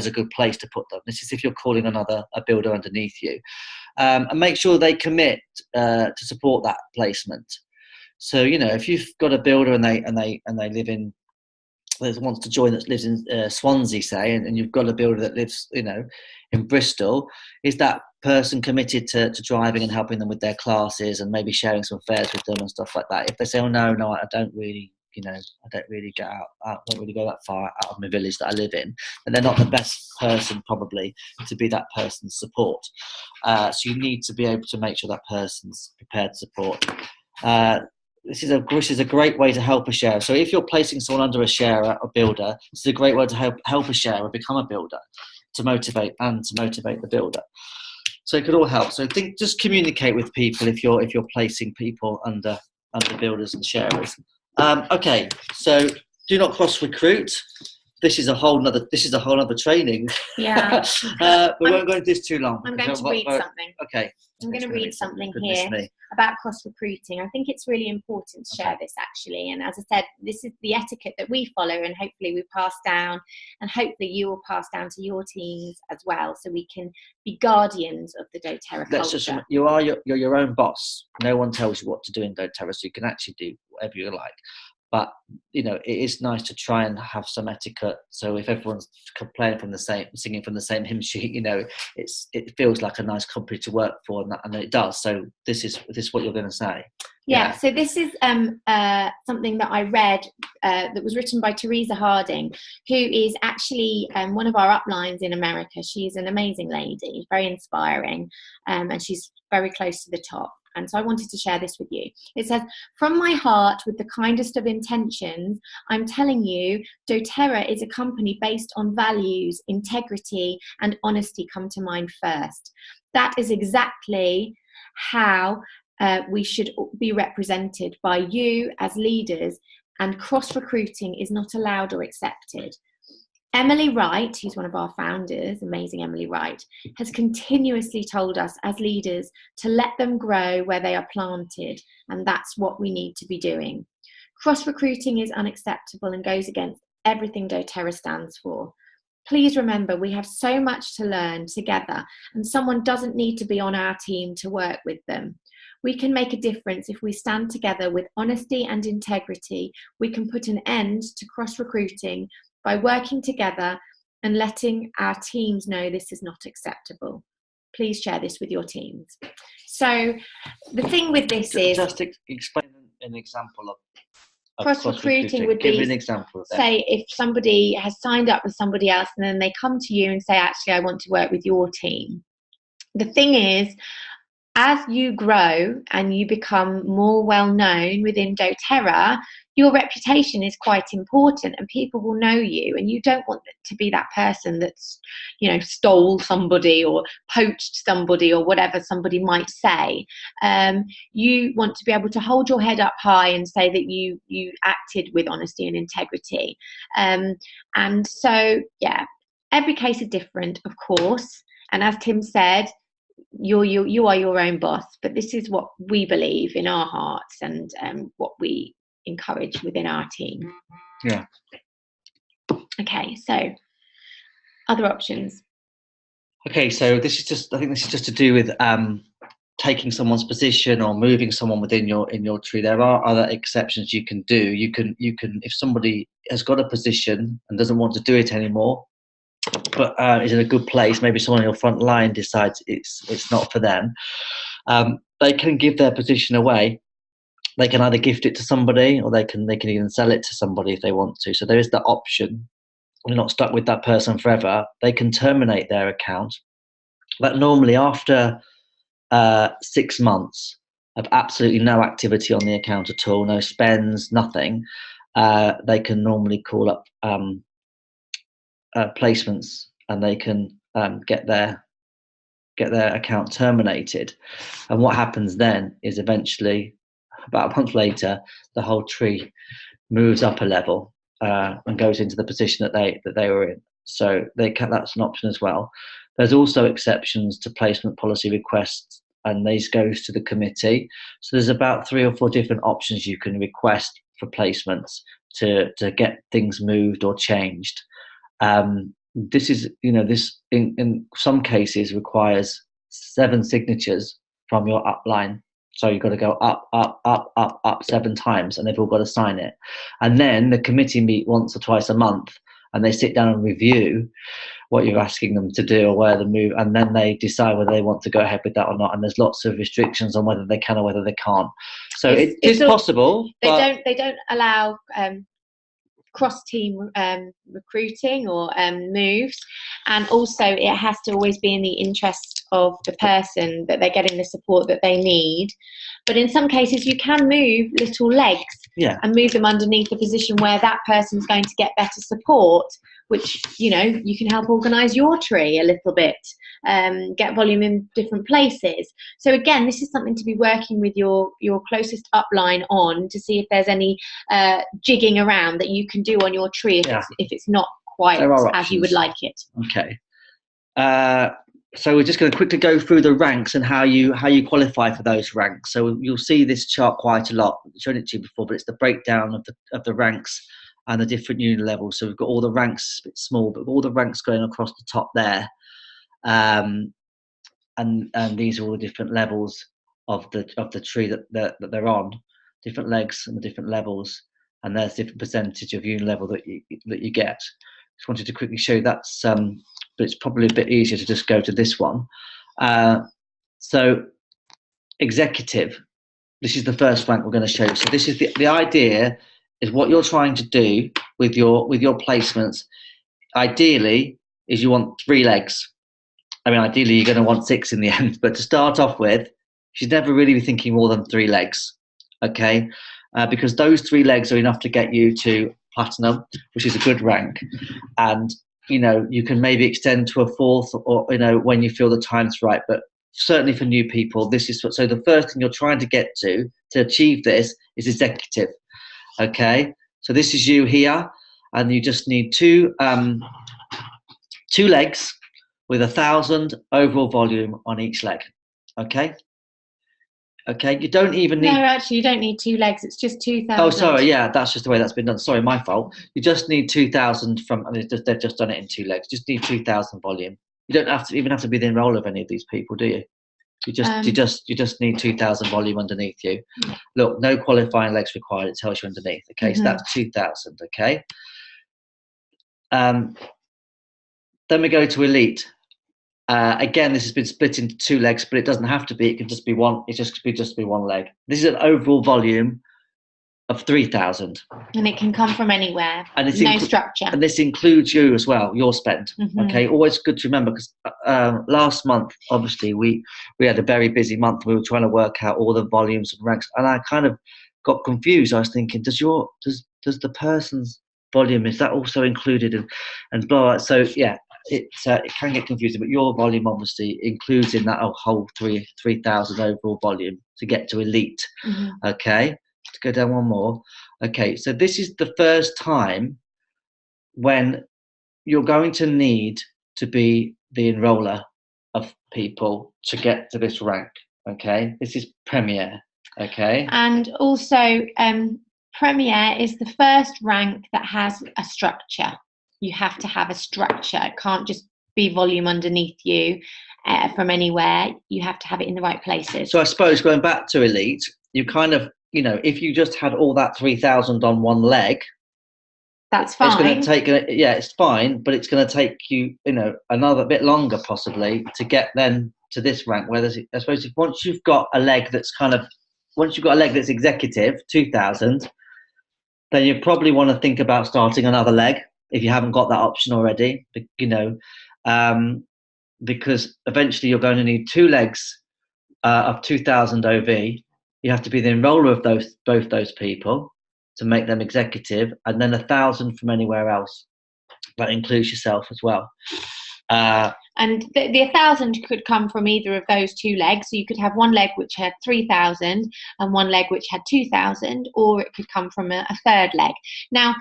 a good place to put them? This is if you're calling a builder underneath you. And make sure they commit to support that placement. So, if you've got a builder and they live in, wants to join, that lives in Swansea, say, and you've got a builder that lives, in Bristol, is that person committed to driving and helping them with their classes and maybe sharing some fares with them and stuff like that? If they say, oh no, I don't really, I don't really get out, I don't really go that far out of my village that I live in, and they're not the best person probably to be that person's support. So you need to be able to make sure that person's prepared to support. This is a great way to help a sharer. So if you're placing someone under a sharer or builder, this is a great way to help a sharer become a builder, to motivate the builder. So it could all help. So just communicate with people if you're placing people under builders and sharers. Okay, so do not cross recruit. This is a whole other training. Yeah. We won't go into this too long. I'm going to read something. Okay. I'm going to read something here about cross recruiting. I think it's really important to share this, actually. And as I said, this is the etiquette that we follow, and hopefully we pass down, and hopefully you will pass down to your teams as well, so we can be guardians of the doTERRA culture. You're your own boss. No one tells you what to do in doTERRA, so you can actually do whatever you like. But it is nice to try and have some etiquette. So if everyone's singing from the same hymn sheet, it feels like a nice company to work for, and it does. So this is what you're going to say. Yeah. So this is something that I read that was written by Teresa Harding, who is actually one of our uplines in America. She's an amazing lady, very inspiring, and she's very close to the top. And so I wanted to share this with you. It says, from my heart, with the kindest of intentions, I'm telling you, doTERRA is a company based on values, integrity, and honesty come to mind first. That is exactly how we should be represented by you as leaders, and cross-recruiting is not allowed or accepted. Emily Wright, who's one of our founders, amazing Emily Wright, has continuously told us as leaders to let them grow where they are planted, and that's what we need to be doing. Cross-recruiting is unacceptable and goes against everything doTERRA stands for. Please remember, we have so much to learn together, and someone doesn't need to be on our team to work with them. We can make a difference if we stand together with honesty and integrity. We can put an end to cross-recruiting by working together and letting our teams know this is not acceptable. Please share this with your teams. So the thing with this is... Just explain an example of cross-recruiting would be, give an example of that. Say, if somebody has signed up with somebody else and then they come to you and say, actually, I want to work with your team. The thing is, as you grow and you become more well-known within doTERRA, your reputation is quite important, and people will know you, and you don't want to be that person that's, stole somebody or poached somebody or whatever somebody might say. You want to be able to hold your head up high and say that you acted with honesty and integrity. And so, yeah, every case is different, of course. And as Tim said, you are your own boss, but this is what we believe in our hearts, and what we encourage within our team. Yeah. Okay, so other options. Okay, so I think this is just to do with taking someone's position or moving someone within in your tree. There are other exceptions you can do. You can if somebody has got a position and doesn't want to do it anymore, but is in a good place, maybe someone in your front line decides it's not for them, they can give their position away. They can either gift it to somebody, or they can even sell it to somebody if they want to. So there is that option. You're not stuck with that person forever. They can terminate their account. But normally after 6 months of absolutely no activity on the account at all, no spends, nothing, they can normally call up placements, and they can get their account terminated. And what happens then is eventually, about a month later, the whole tree moves up a level and goes into the position that they were in. So that's an option as well. There's also exceptions to placement policy requests, and these goes to the committee. So there's about 3 or 4 different options you can request for placements to get things moved or changed. This is, this in some cases requires 7 signatures from your upline. So you've got to go up, up, up, up, up 7 times, and they've all got to sign it. And then the committee meet once or twice a month, and they sit down and review what you're asking them to do or where to move, and then they decide whether they want to go ahead with that or not. And there's lots of restrictions on whether they can or whether they can't. So it is possible. They don't allow cross-team recruiting or moves, and also it has to always be in the interest of the person that they're getting the support that they need. But in some cases you can move little legs, and move them underneath a position where that person's going to get better support, which you can help organise your tree a little bit, get volume in different places. So again, this is something to be working with your closest upline on, to see if there's any jigging around that you can do on your tree if it's not quite as you would like it. Okay. So we're just going to quickly go through the ranks and how you qualify for those ranks. So you'll see this chart quite a lot. I've shown it to you before, but it's the breakdown of the ranks and the different unit levels. So we've got all the ranks, a bit small, but all the ranks going across the top there. And these are all the different levels of the tree that they're on, different legs and the different levels, and there's different percentage of unit level that you get. Just wanted to quickly show you that, but it's probably a bit easier to just go to this one. So executive, this is the first rank we're going to show you. So this is the idea is what you're trying to do with your placements. Ideally is you want 3 legs. I mean, ideally you're going to want 6 in the end, but to start off with, you should never really be thinking more than 3 legs, okay? Because those 3 legs are enough to get you to platinum, which is a good rank. And, you can maybe extend to a 4th or, when you feel the time's right. But certainly for new people, this is so the first thing you're trying to get to achieve this is executive, okay? So this is you here, and you just need 2 legs with 1,000 overall volume on each leg, okay? Okay, you don't even need... No, actually, you don't need 2 legs. It's just 2,000. Oh, sorry, yeah, that's just the way that's been done. Sorry, my fault. You just need 2,000 from... I mean, they've just done it in 2 legs. You just need 2,000 volume. You don't have to be the enroller of any of these people, do you? You just need 2,000 volume underneath you. Yeah. Look, no qualifying legs required. It tells you underneath. Okay, so that's 2,000. Okay. Then we go to elite. Again, this has been split into 2 legs, but it doesn't have to be. It can just be one. It just be 1 leg. This is an overall volume of 3,000, and it can come from anywhere. And it's no structure. And this includes you as well, your spend. Okay, always good to remember, because last month, obviously, we had a very busy month. We were trying to work out all the volumes and ranks, and I kind of got confused. I was thinking, does the person's volume, is that also included, and blah, blah. So yeah, it can get confusing, but your volume obviously includes in that whole 3,000 overall volume to get to elite. Okay, let's go down one more. Okay, so this is the first time when you're going to need to be the enroller of people to get to this rank. Okay, this is Premier. Okay, and also Premier is the first rank that has a structure. You have to have a structure. It can't just be volume underneath you from anywhere. You have to have it in the right places. So I suppose going back to elite, you kind of, you know, if you just had all that 3,000 on one leg, that's fine. It's going to take, it's fine, but it's going to take you, you know, another bit longer possibly to get then to this rank. Where there's, I suppose, once you've got a leg that's executive, 2,000, then you probably want to think about starting another leg if you haven't got that option already, you know, because eventually you're going to need 2 legs of 2,000 OV. You have to be the enroller of both those people to make them executive, and then 1,000 from anywhere else. That includes yourself as well. And the 1,000 could come from either of those 2 legs. So you could have one leg which had 3,000 and one leg which had 2,000, or it could come from a third leg. Now,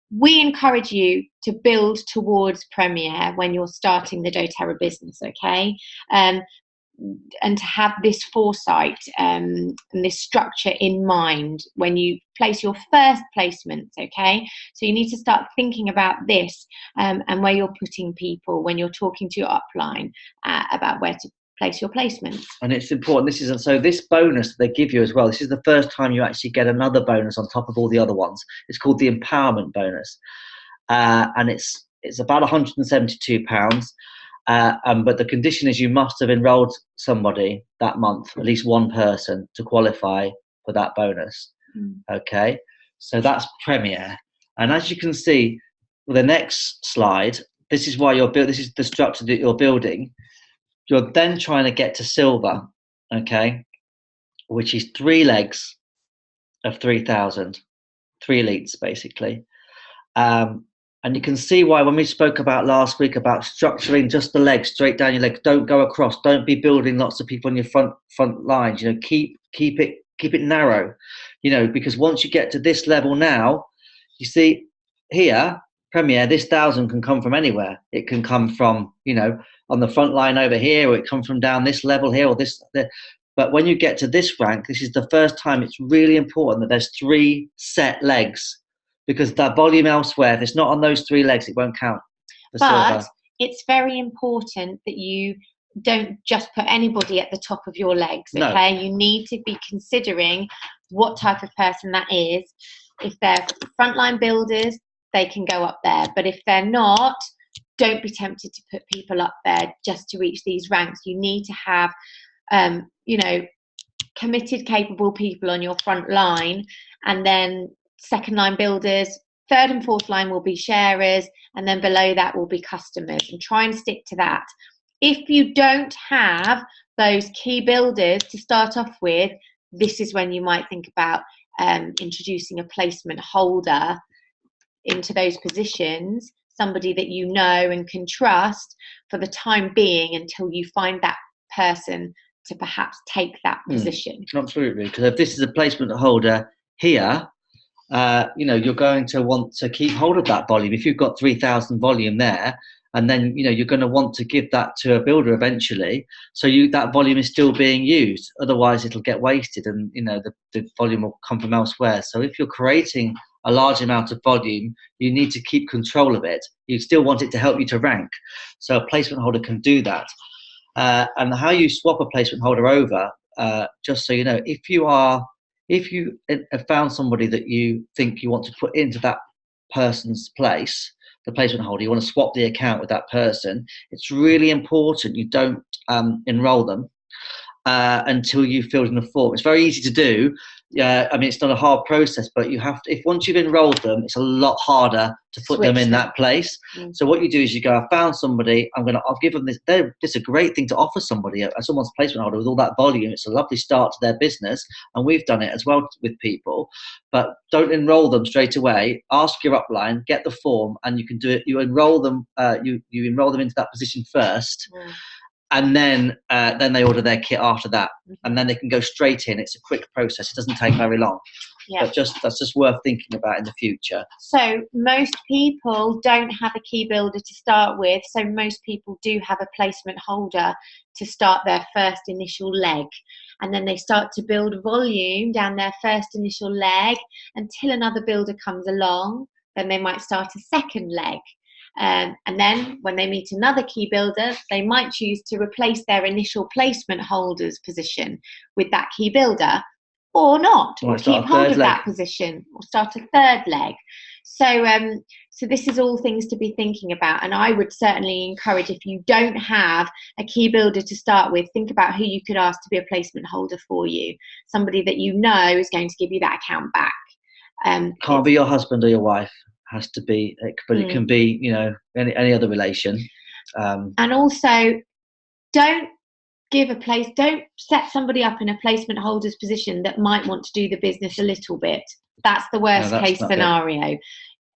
we encourage you to build towards Premier when you're starting the doTERRA business, okay? And to have this foresight and this structure in mind when you place your first placements, okay? So you need to start thinking about this and where you're putting people when you're talking to your upline about where to place your placements. And it's important. This bonus that they give you as well, this is the first time you actually get another bonus on top of all the other ones. It's called the empowerment bonus, and it's about £172. But the condition is you must have enrolled somebody that month, at least one person, to qualify for that bonus. Okay, so that's Premier. And as you can see, with the next slide, this is why this is the structure that you're building. You're then trying to get to Silver, okay, which is 3 legs of 3,000, 3 elites basically. And you can see why when we spoke about last week about structuring just the legs, straight down your legs, don't go across, don't be building lots of people on your front lines, you know, keep it narrow, you know, because once you get to this level now, you see here, Premier, this 1,000 can come from anywhere. It can come from, you know, on the front line over here, or it come from down this level here, or this. But when you get to this rank, this is the first time it's really important that there's 3 set legs, because that volume elsewhere, if it's not on those 3 legs, it won't count for But Silver. It's very important that you don't just put anybody at the top of your legs, okay? No. You need to be considering what type of person that is. If they're frontline builders, they can go up there. But if they're not, don't be tempted to put people up there just to reach these ranks. You need to have, you know, committed, capable people on your front line, and then second line builders, third and fourth line will be sharers, and then below that will be customers, and try and stick to that. If you don't have those key builders to start off with, this is when you might think about introducing a placement holder into those positions, somebody that you know and can trust for the time being until you find that person to perhaps take that position. Absolutely, because if this is a placement holder here, you know, you're going to want to keep hold of that volume. If you've got 3,000 volume there, and then, you know, you're going to want to give that to a builder eventually, so that volume is still being used. Otherwise it'll get wasted, and, you know, the volume will come from elsewhere. So if you're creating a large amount of volume, you need to keep control of it. You still want it to help you to rank, so a placement holder can do that. And how you swap a placement holder over, just so you know, if you have found somebody that you think you want to put into that person's place, the placement holder, you want to swap the account with that person, it's really important you don't enroll them until you've filled in a form. It's very easy to do. I mean, it's not a hard process, but you have to, if once you've enrolled them, it's a lot harder to put them in that place. So what you do is you go, I found somebody, I'll give them this. It's a great thing to offer somebody, someone's placement holder with all that volume. It's a lovely start to their business, and we've done it as well with people. But don't enroll them straight away. Ask your upline, get the form, and you can do it. You enroll them. You enroll them into that position first. And then they order their kit after that, and then they can go straight in. It's a quick process. It doesn't take very long. But that's just worth thinking about in the future. So most people don't have a key builder to start with. So most people do have a placement holder to start their first initial leg. And then they start to build volume down their first initial leg until another builder comes along. Then they might start a second leg. And then when they meet another key builder, they might choose to replace their initial placement holder's position with that key builder, or not, or keep hold of that position, or start a third leg. So this is all things to be thinking about. And I would certainly encourage, if you don't have a key builder to start with, think about who you could ask to be a placement holder for you. Somebody that you know is going to give you that account back. Can't be your husband or your wife. Has to be, but it can be, any other relation. And also, don't set somebody up in a placement holder's position that might want to do the business a little bit. That's the worst case scenario. Good.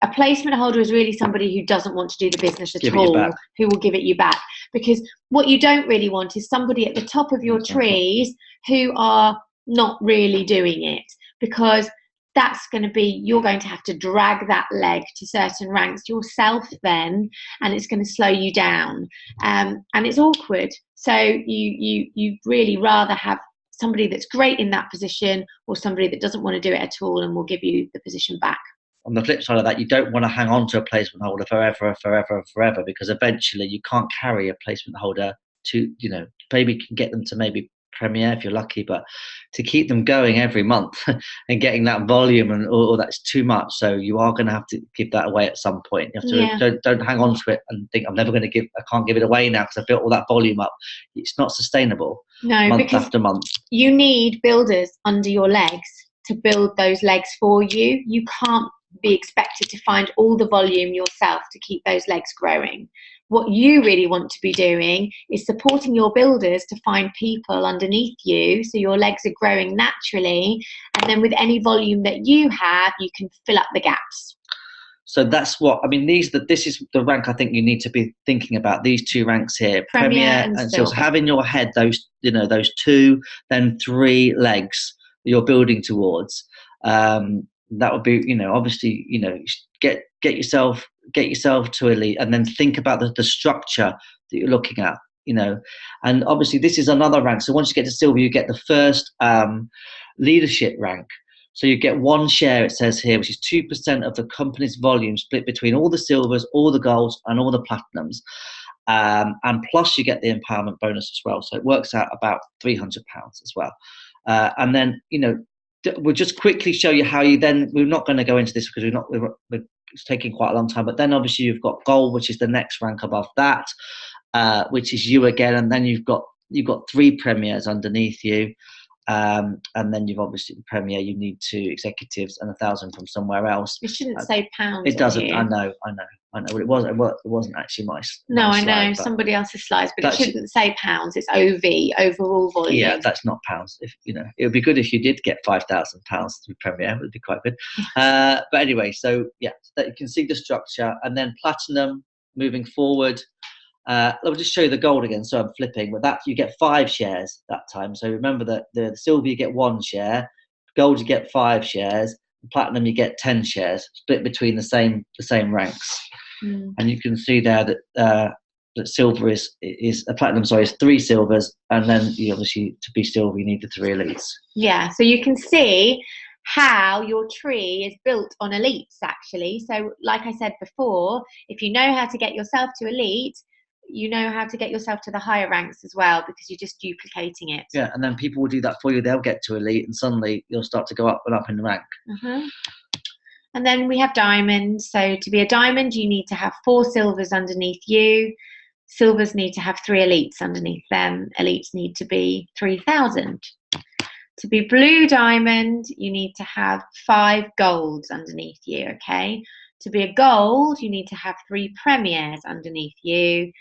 A placement holder is really somebody who doesn't want to do the business at all, who will give it you back. Because what you don't really want is somebody at the top of your trees who are not really doing it, because that's going to be, you're going to have to drag that leg to certain ranks yourself then, and it's going to slow you down, and it's awkward. So you really rather have somebody that's great in that position, or somebody that doesn't want to do it at all and will give you the position back. On the flip side of that, you don't want to hang on to a placement holder forever, because eventually you can't carry a placement holder to, maybe you can get them to maybe Premier if you're lucky, but to keep them going every month and getting that volume and all that's too much. So you are going to have to give that away at some point. You have to don't hang on to it and think, I can't give it away now because I've built all that volume up. It's not sustainable. No, month after month. You need builders under your legs to build those legs for you. You can't be expected to find all the volume yourself to keep those legs growing. What you really want to be doing is supporting your builders to find people underneath you, so your legs are growing naturally, and then with any volume that you have, you can fill up the gaps. So that's what, this is the rank I think you need to be thinking about, these two ranks here, Premier and Silver. So have in your head those, those two, then three legs that you're building towards. That would be, obviously, get yourself to elite, and then think about the structure that you're looking at, and obviously this is another rank. So once you get to silver, you get the first leadership rank. So you get one share, it says here, which is 2% of the company's volume split between all the silvers, all the golds, and all the platinums. And plus you get the empowerment bonus as well. So it works out about £300 as well. And then, we'll just quickly show you how you then, we're not going to go into this because it's taking quite a long time, but then obviously you've got gold, which is the next rank above that, which is you again, and then you've got three premiers underneath you, and then you've obviously the premier, you need two executives and 1,000 from somewhere else. It shouldn't say pounds. It doesn't. I know. It wasn't actually my No, I slide, know somebody else's slides, but it shouldn't say pounds. It's overall volume. Yeah, that's not pounds. If it would be good if you did get £5,000 through Premier. It would be quite good. But anyway, so yeah, so that you can see the structure, and then platinum moving forward. I'll just show you the gold again. So I'm flipping, but that you get 5 shares that time. So remember that the silver you get 1 share, gold you get 5 shares, platinum you get 10 shares, split between the same ranks. And you can see there that silver is platinum. Sorry, is 3 silvers, and then you obviously to be silver you need the 3 elites. Yeah, so you can see how your tree is built on elites actually. So like I said before, if you know how to get yourself to elite, you know how to get yourself to the higher ranks as well, because you're just duplicating it. Yeah, and then people will do that for you. They'll get to elite, and suddenly you'll start to go up and up in the rank. And then we have diamond. So to be a diamond, you need to have 4 silvers underneath you. Silvers need to have 3 elites underneath them. Elites need to be 3,000. To be blue diamond, you need to have 5 golds underneath you, okay? To be a gold, you need to have 3 premiers underneath you.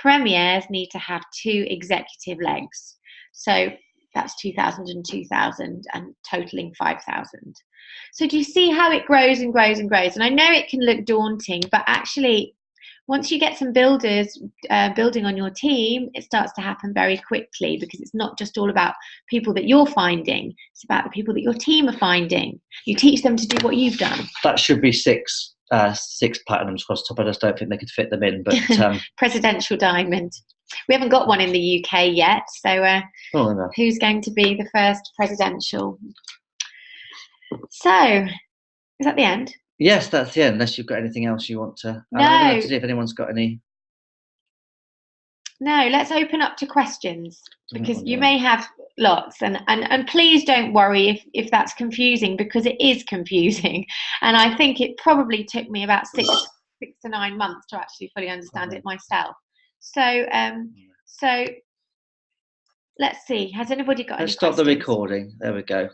Premiers need to have 2 executive legs. So that's 2,000 and 2,000 and totaling 5,000. So do you see how it grows and grows and grows? And I know it can look daunting, but actually, once you get some builders building on your team, it starts to happen very quickly, because it's not just all about people that you're finding. It's about the people that your team are finding. You teach them to do what you've done. That should be 6 platinums across the top. I just don't think they could fit them in. But Presidential diamond. We haven't got one in the UK yet, so who's going to be the first presidential? So, is that the end? Yes, that's the end. Unless you've got anything else you want to. No. I don't know if anyone's got any. No, let's open up to questions, because you may have lots, and please don't worry if that's confusing, because it is confusing, and I think it probably took me about 6 to 9 months to actually fully understand it myself. So so let's see. Has anybody got? Let's stop the recording. There we go.